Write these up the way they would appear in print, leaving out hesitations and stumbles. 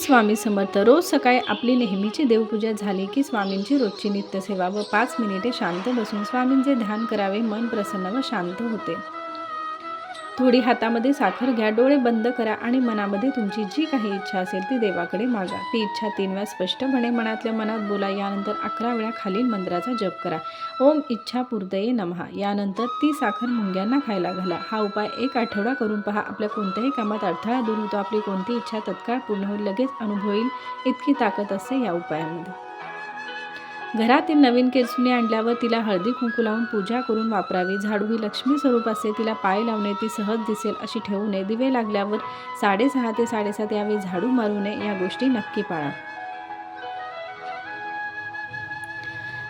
स्वामी समर्थ. रोज सकाळी आपली नेहमीची देवपूजा झाली की स्वामींची रोजची नित्यसेवा व 5 मिनिटे शांत बसून स्वामींचे ध्यान करावे. मन प्रसन्न व शांत होते. थोडी हातामध्ये साखर घ्या, डोळे बंद करा आणि मनामध्ये तुमची जी काही इच्छा असेल ती देवाकडे मागा. ती इच्छा 3 वेळा स्पष्टपणे मनातल्या मनात बोला. यानंतर 11 वेळा खालील मंत्राचा जप करा. ओम इच्छापूर्तये नमः. यानंतर ती साखर मुंग्यांना खायला घाला. हा उपाय 1 आठवडा करून पहा. आपल्या कोणत्याही कामात अडथळा दूर होतो. आपली कोणती इच्छा तत्काळ पूर्ण होईल, लगेच अनुभव येईल. इतकी ताकद असते या उपायामध्ये. घरातील नवीन केसुनी आणल्यावर तिला हळदी कुंकू लावून पूजा करून वापरावी. झाडू ही लक्ष्मी स्वरूप असते. तिला पाय लावणे, ती सहज दिसेल अशी ठेवू नये. दिवे लागल्यावर 6:30 ते 7:30 यावेळी झाडू मारू नये. या गोष्टी नक्की पाळा.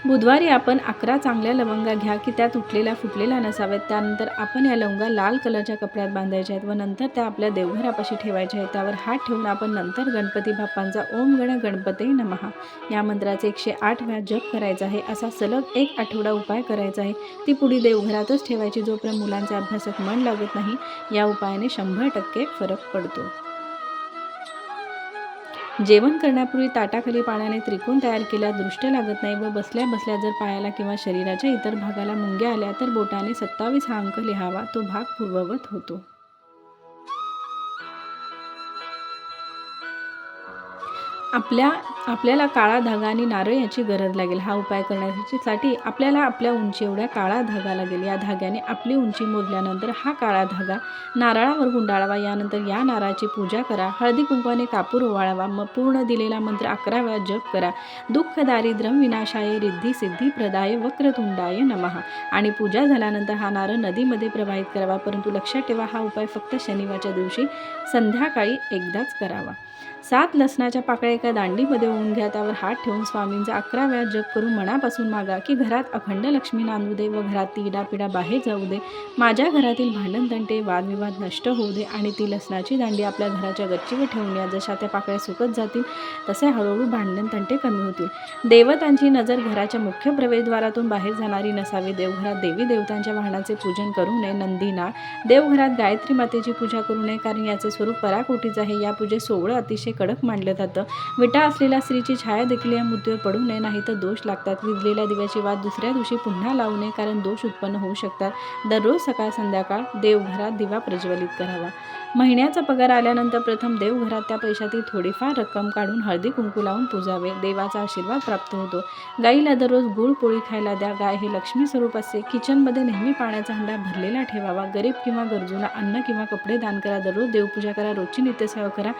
बुधवारी आपण 11 चांगल्या लवंगा घ्या की त्या तुटलेल्या फुटलेल्या नसाव्यात. त्यानंतर आपण या लवंगा लाल कलरच्या कपड्यात बांधायच्या आहेत व नंतर त्या आपल्या देवघरापाशी ठेवायच्या आहेत. त्यावर हात ठेवून आपण नंतर गणपती बाप्पांचा ओम गण गणपते नमः या मंत्राचे 108 वेळा जप करायचा आहे. असा सलग 1 आठवडा उपाय करायचा आहे. ती पुडी देवघरातच ठेवायची जोपर्यंत मुलांच्या अभ्यासात मन लागत नाही. या उपायाने 100% फरक पडतो. जेवण करण्यापूर्वी ताटाखाली पाण्याने त्रिकोण तयार केल्यास दृष्टी लागत नाही व बसल्या बसल्या जर पायाला किंवा शरीराच्या इतर भागाला मुंग्या आल्या तर बोटाने 27 हा अंक लिहावा. तो भाग पूर्ववत होतो. आपल्याला काळा धागा आणि नारळ याची गरज लागेल. हा उपाय करण्यासाठी आपल्याला आपल्या उंची एवढ्या काळा धागा लागेल. या धाग्याने आपली उंची मोजल्यानंतर हा काळा धागा नारळावर गुंडाळावा. यानंतर या नारळाची पूजा करा. हळदी कुंकवाने कापूर ओवाळावा. मग पूर्ण दिलेला मंत्र 11 वेळा जप करा. दुःख दारिद्र्यम विनाशाय रिद्धी सिद्धी प्रदाय वक्रतुंडाय नमः आणि पूजा झाल्यानंतर हा नारळ नदीमध्ये प्रवाहित करावा. परंतु लक्षात ठेवा, हा उपाय फक्त शनिवारच्या दिवशी संध्याकाळी एकदाच करावा. 7 लसणाच्या पाकळ्या एका दांडीमध्ये ओवून घ्या. त्यावर हात ठेवून स्वामींचा 11 वेळा जप करून मनापासून मागा की घरात अखंड लक्ष्मी नांदू दे व घरात इडापिडा बाहेर जाऊ दे. माझ्या घरातील भांडणतंटे वादविवाद नष्ट होऊ दे आणि ती लसणाची दांडी आपल्या घराच्या गच्चीवर ठेवून या. जशा त्या पाकळ्या सुकत जातील तसे हळूहळू भांडणतंटे कमी होतील. देवतांची नजर घराच्या मुख्य प्रवेशद्वारातून बाहेर जाणारी नसावी. देवघरात देवी देवतांच्या वाहनाचे पूजन करू नये. नंदीनाळ देवघरात गायत्री मातेची पूजा करू नये, कारण याचे स्वरूप पराकोटीच आहे. या पूजेत सोवळं अतिशय कडक मानलं जातं. विटा असलेल्या स्त्रीची छाया देखील या मूर्तीवर पडू नये, नाही तर दोष लागतात. विजलेल्या दिव्याची वात दुसऱ्या दिवशी पुन्हा लावू नये, कारण दोष उत्पन्न होऊ शकतात. दररोज सकाळ संध्याकाळ देवघरात दिवा प्रज्वलित करावा. महिन्याचा पगार आल्यानंतर प्रथम देवघरात त्या पैशातील थोडीफार रक्कम काढून हळदी कुंकू लावून पूजावे. देवाचा आशीर्वाद प्राप्त होतो. गाईला दररोज गुळ पोळी खायला द्या. गाय हे लक्ष्मी स्वरूप असते. किचनमध्ये नेहमी पाण्याचा हंडा भरलेला ठेवावा. गरीब किंवा गरजूला अन्न किंवा कपडे दान करा. दररोज देवपूजा करा. रोजची नित्यसेवा करा.